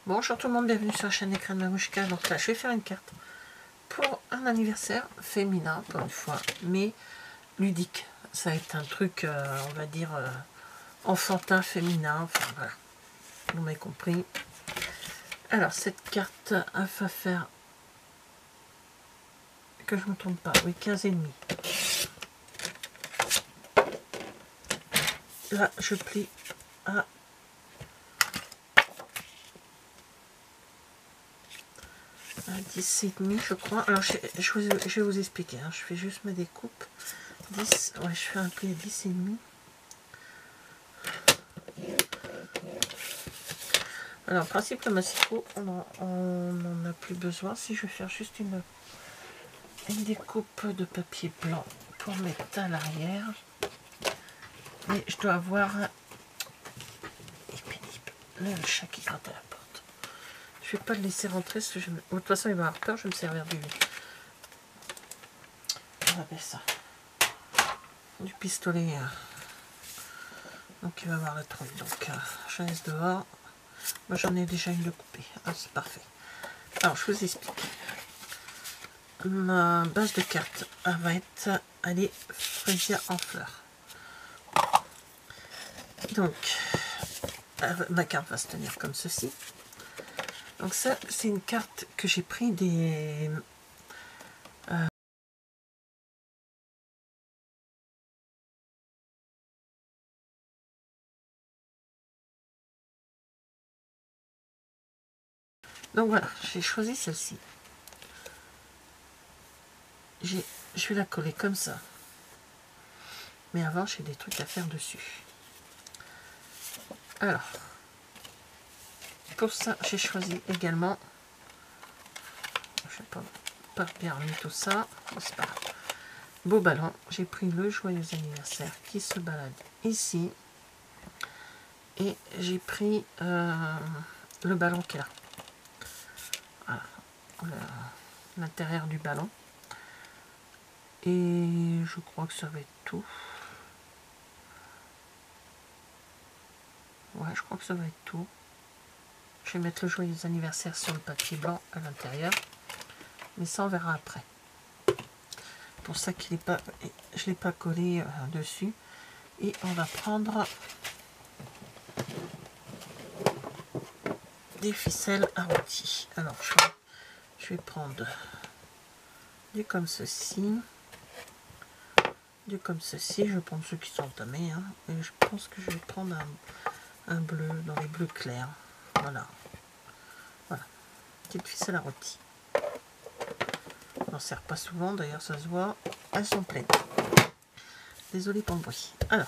Bonjour tout le monde, bienvenue sur la chaîne Écran de Mamouchka. Donc là, je vais faire une carte pour un anniversaire féminin, pour une fois, mais ludique. Ça va être un truc, on va dire, enfantin, féminin, enfin voilà, vous m'avez compris. Alors, cette carte, elle va faire, que je ne me trompe pas, oui, 15,5. Là, je plie à 10,5 je crois. Alors je vais vous expliquer, hein. Je fais juste mes découpes. 10, ouais, je fais un pli à 10,5. Alors en principe le massifo on n'en a plus besoin. Si je vais faire juste une découpe de papier blanc pour mettre à l'arrière. Mais je dois avoir le chat qui gratte à la porte. Je vais pas le laisser rentrer parce que de toute façon il va avoir peur, je vais me servir on appelle ça du pistolet. Donc il va avoir le truc. Donc je laisse dehors. Moi j'en ai déjà une de coupée. Ah, c'est parfait. Alors je vous explique. Ma base de carte va être aller fraisière en fleurs. Donc ma carte va se tenir comme ceci. Donc ça c'est une carte que j'ai pris des donc voilà, j'ai choisi celle-ci. Je vais la coller comme ça. Mais avant j'ai des trucs à faire dessus. Alors pour ça j'ai choisi également, je n'ai pas bien remis tout ça, c'est pas grave. Beau ballon, j'ai pris le joyeux anniversaire qui se balade ici et j'ai pris le ballon qui est là. Voilà, l'intérieur du ballon, et je crois que ça va être tout. Ouais, je crois que ça va être tout. Je vais mettre le joyeux anniversaire sur le papier blanc à l'intérieur, mais ça on verra après. Pour ça qu'il est pas, je l'ai pas collé dessus. Et on va prendre des ficelles à rôti. Alors je vais prendre du comme ceci, du comme ceci. Je vais prendre ceux qui sont entamés, hein, et je pense que je vais prendre un bleu dans les bleus clairs. Voilà, voilà, petite ficelle à rôti. On n'en sert pas souvent, d'ailleurs ça se voit, elles sont pleines. Désolée pour le bruit. Alors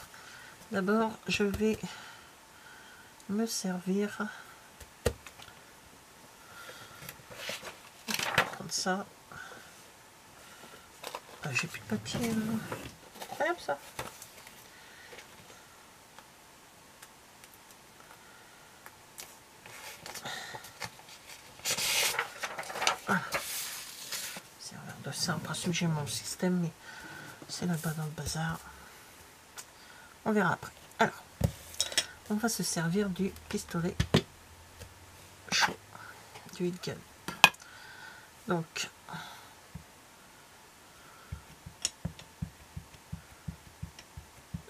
d'abord je vais me servir, prendre ça. Ah, j'ai plus de papier. Incroyable ça. Voilà. Servir de ça. En principe j'ai mon système, mais c'est là-bas dans le bazar. On verra après. Alors, on va se servir du pistolet chaud, du heat gun. Donc,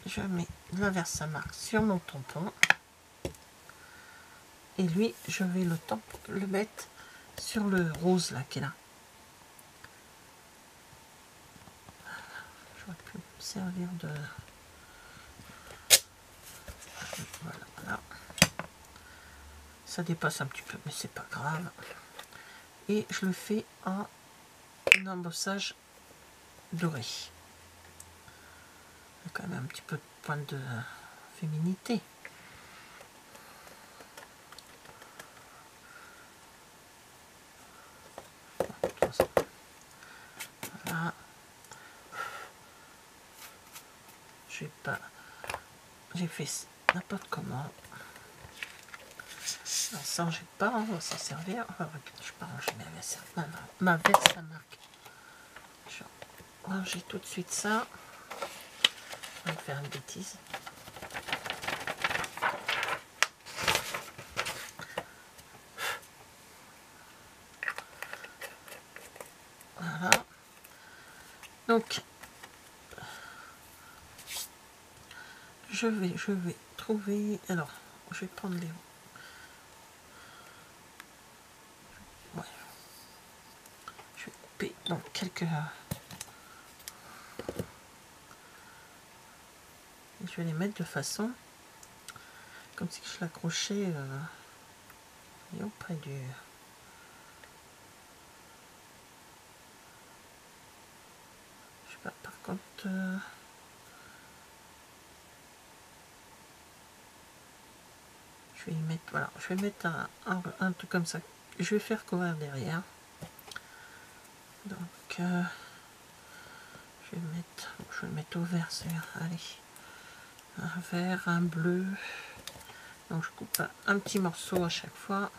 je mets l'inverse sa marque sur mon tampon. Et lui, je vais le mettre sur le rose là qui est là. Je vais plus me servir de... Voilà, voilà. Ça dépasse un petit peu, mais c'est pas grave. Et je le fais en embossage doré. Il y a quand même un petit peu de pointe de féminité. Voilà. J'ai fait n'importe comment. Alors, ça on jette pas, on va s'en servir. Enfin, je vais pas ranger ma veste à marque. Je vais ranger tout de suite ça. On va faire une bêtise. Voilà. Donc, je vais trouver... Alors, je vais prendre les... Ouais. Je vais couper donc quelques... Je vais les mettre de façon comme si je l'accrochais auprès du... Je sais pas, par contre... je vais y mettre... Voilà, je vais mettre un truc comme ça. Je vais faire couvrir derrière. Donc... je vais le mettre au vert, c'est... Allez. Un vert, un bleu. Donc je coupe un petit morceau à chaque fois.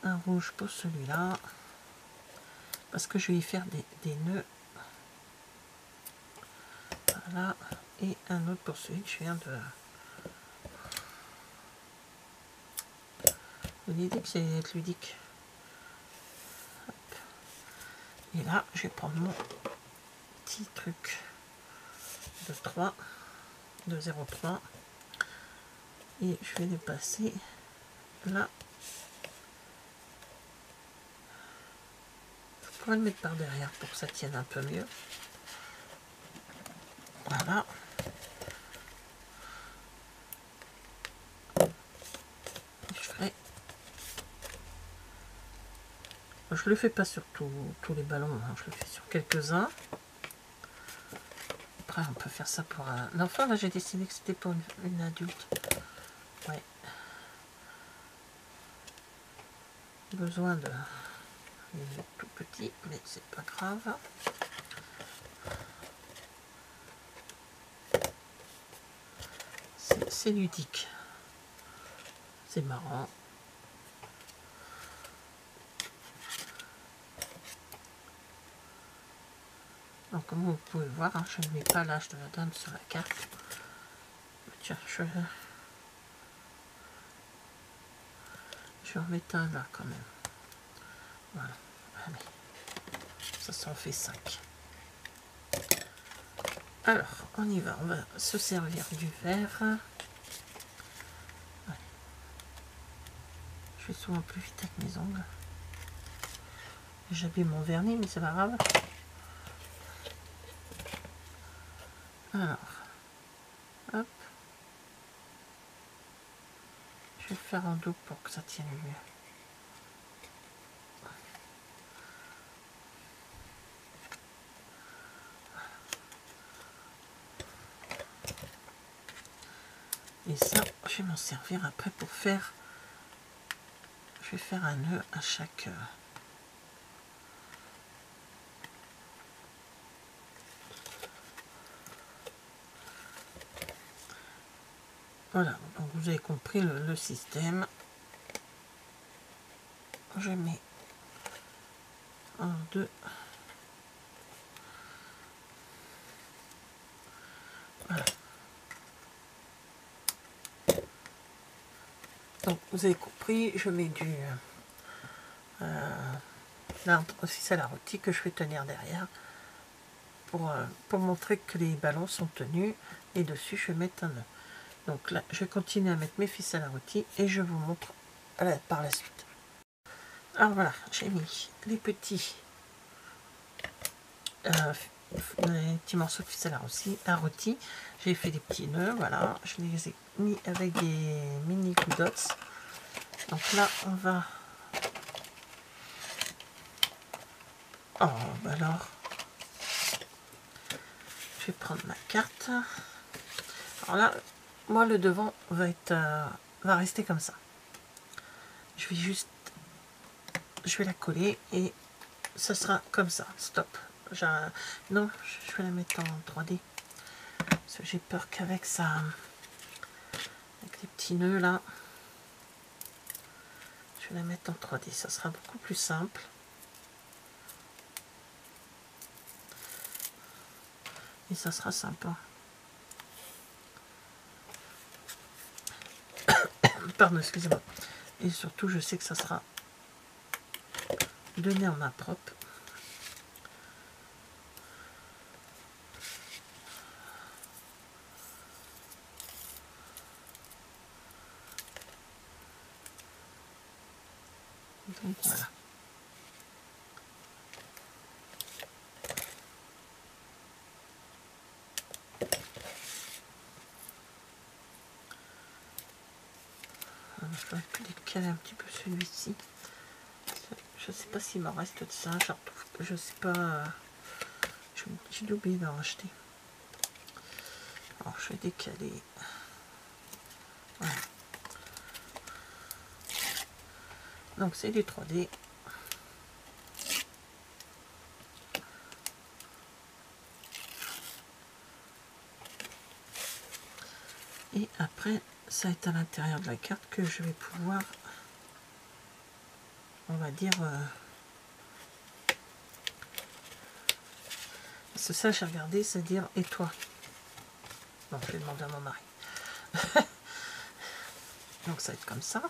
Un rouge pour celui-là. Parce que je vais y faire des nœuds. Voilà. Et un autre pour celui que je viens de... L'idée que c'est être ludique. Hop. Et là, je vais prendre mon petit truc de 3, de 0,3. Et je vais les passer là. Je pourrais le mettre par derrière pour que ça tienne un peu mieux. Voilà. Je le fais pas sur tous les ballons, hein. Je le fais sur quelques-uns. Après, on peut faire ça pour un enfant. Là, j'ai décidé que c'était pour une adulte. Ouais. Besoin de... Il est tout petit, mais c'est pas grave. C'est ludique. C'est marrant. Donc, comme vous pouvez voir, hein, je ne mets pas l'âge de la dame sur la carte. Tiens, je vais en mettre un là quand même. Voilà. Allez. Ça en fait 5. Alors, on y va. On va se servir du verre. Allez. Je vais souvent plus vite avec mes ongles. J'abîme mon vernis, mais c'est pas grave. Alors, hop. Je vais faire un double pour que ça tienne mieux. Et ça, je vais m'en servir après pour faire... Je vais faire un nœud à chaque... Voilà, donc vous avez compris le système. Je mets 1, 2. Voilà. Donc vous avez compris, je mets du ficelle à rôti que je vais tenir derrière pour montrer que les ballons sont tenus, et dessus je vais mettre un nœud. Donc là je continue à mettre mes ficelles à rôti et je vous montre par la suite. Alors voilà, j'ai mis les petits morceaux de ficelle à rôti. J'ai fait des petits nœuds, voilà, je les ai mis avec des mini glue dots. Donc là on va... Oh, bah alors, je vais prendre ma carte. Alors là, moi le devant va rester comme ça. Je vais la coller et ça sera comme ça. Stop. Non, je vais la mettre en 3D. Parce que j'ai peur qu'avec ça, avec les petits nœuds là, je vais la mettre en 3D. Ça sera beaucoup plus simple. Et ça sera sympa. Pardon, excusez-moi. Et surtout, je sais que ça sera donné en main propre. J'aurais pu décaler un petit peu celui-ci. Je sais pas s'il m'en reste de ça. Je sais pas. J'ai oublié d'en racheter. Alors je vais décaler. Voilà. Donc c'est du 3D. Et après, ça est à l'intérieur de la carte que je vais pouvoir, on va dire, c'est ça j'ai regardé, c'est dire et toi. Bon, je vais demander à mon mari. Donc ça va être comme ça.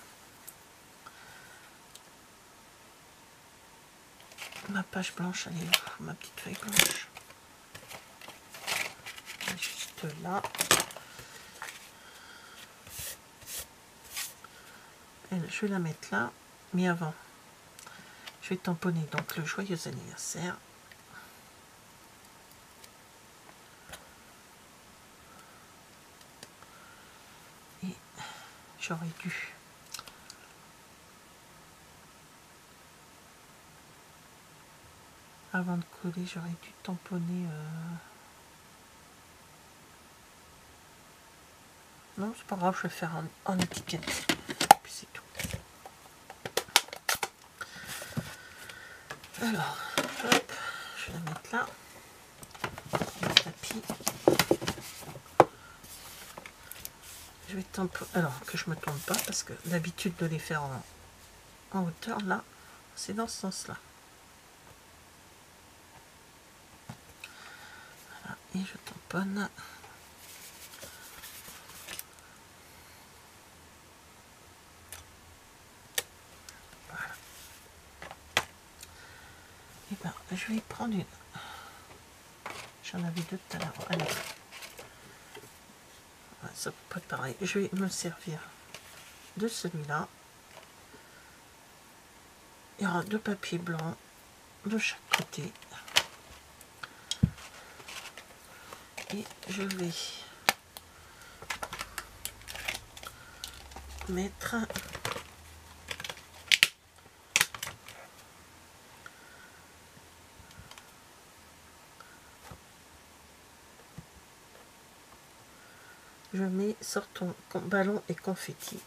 Ma page blanche, elle est où? Ma petite feuille blanche. Juste là. Et je vais la mettre là. Mais avant, je vais tamponner donc le joyeux anniversaire. Et j'aurais dû... Avant de coller, j'aurais dû tamponner... Non, c'est pas grave, je vais faire en étiquette. Puis c'est tout. Alors, hop, je vais la mettre là. Le tapis. Je vais tamponner. Alors, que je me trompe pas, parce que l'habitude de les faire en hauteur, là, c'est dans ce sens-là. Voilà, et je tamponne. Et ben, je vais prendre une. J'en avais deux tout à l'heure. Allez. Ouais, ça peut être pareil. Je vais me servir de celui-là. Il y aura deux papiers blancs de chaque côté. Et je vais mettre je mets sortons ballon et confetti.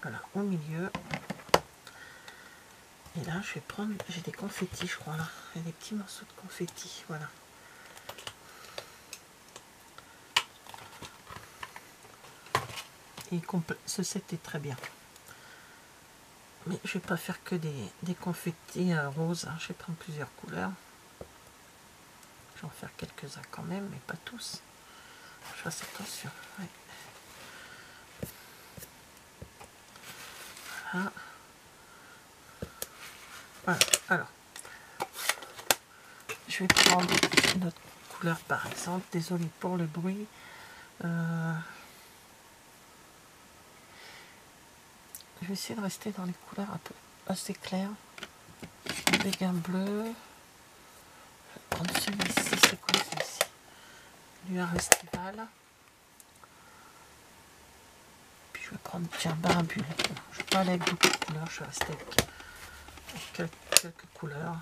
Voilà, au milieu. Et là, je vais prendre, j'ai des confettis, je crois, là. Il y a des petits morceaux de confetti, voilà. Et ce set est très bien. Mais je vais pas faire que des confettis roses, hein. Je vais prendre plusieurs couleurs. Je vais en faire quelques-uns quand même, mais pas tous. Je fasse attention. Ouais. Voilà. Voilà. Alors, je vais prendre une autre couleur par exemple. Désolée pour le bruit. Je vais essayer de rester dans les couleurs un peu assez claires. Avec un bleu. Je vais prendre celui-ci. C'est quoi celui-ci? Lueur estivale. Puis je vais prendre, tiens, Barimbule. Je vais pas aller avec beaucoup de couleurs. Je vais rester avec quelques couleurs.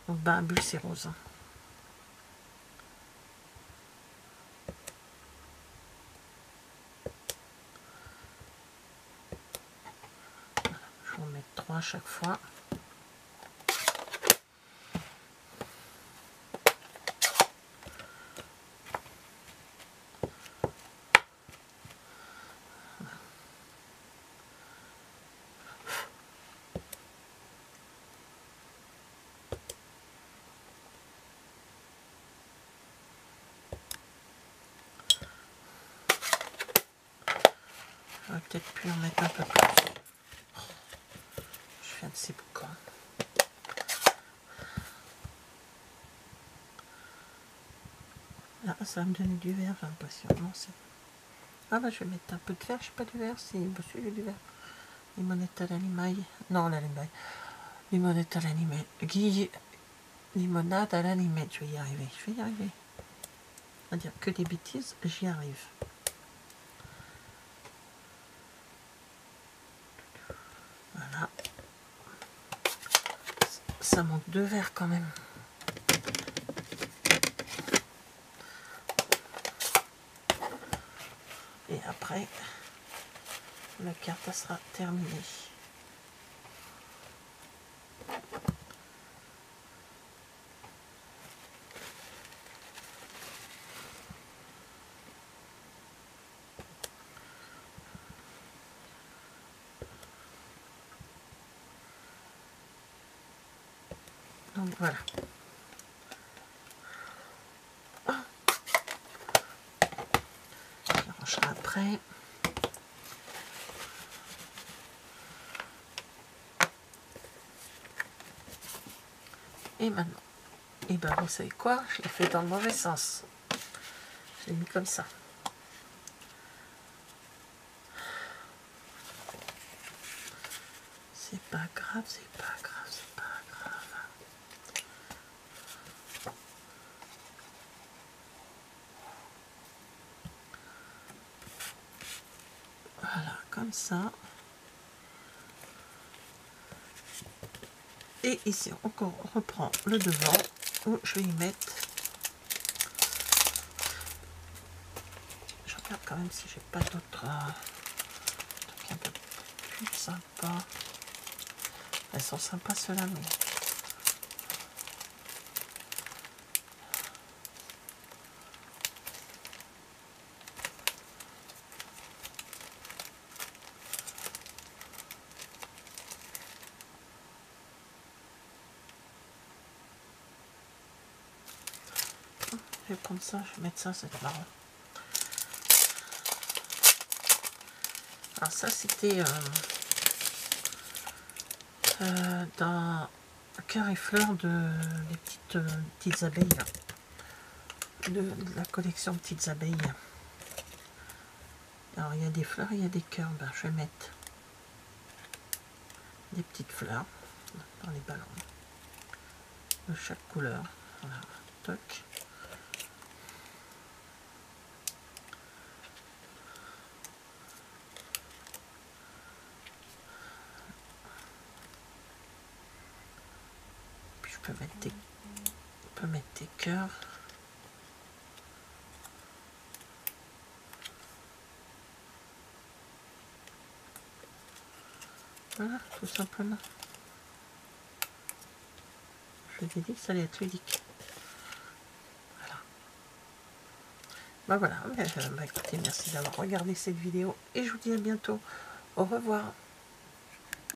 Donc Barimbule, c'est rose. Je vais en mettre 3 à chaque fois. J'aurais peut-être pu en mettre un peu plus. Je viens de ces boucans. Là, ça va me donner du vert, j'ai l'impression. Non, c'est... Ah bah je vais mettre un peu de vert, je sais pas du vert, si, bah si j'ai du vert. Limonette à l'animaille. Non, l'animaille. Limonette à l'animaille. Limonade à l'animaille, je vais y arriver, à dire que des bêtises, j'y arrive. Voilà. Ça manque 2 verres quand même. Et après, la carte elle sera terminée. Donc voilà. Je rangerai après. Et maintenant, et ben vous savez quoi, je l'ai fait dans le mauvais sens. Je l'ai mis comme ça. C'est pas grave, c'est pas grave, c'est pas grave. Voilà, comme ça. Et ici, on reprend le devant où je vais y mettre. Je regarde quand même si j'ai pas d'autres trucs un peu plus sympas. Elles sont sympas ceux-là, mais je vais prendre ça, je vais mettre ça, c'est marrant. Alors ça c'était dans Cœur et Fleurs des petites abeilles, de la collection Petites Abeilles. Alors il y a des fleurs, il y a des cœurs. Ben, je vais mettre des petites fleurs dans les ballons de chaque couleur. Voilà, toc. Puis je peux mettre des cœurs. Voilà, tout simplement. Je vous ai dit que ça allait être ludique. Voilà. Ben voilà, écoutez, merci d'avoir regardé cette vidéo et je vous dis à bientôt. Au revoir.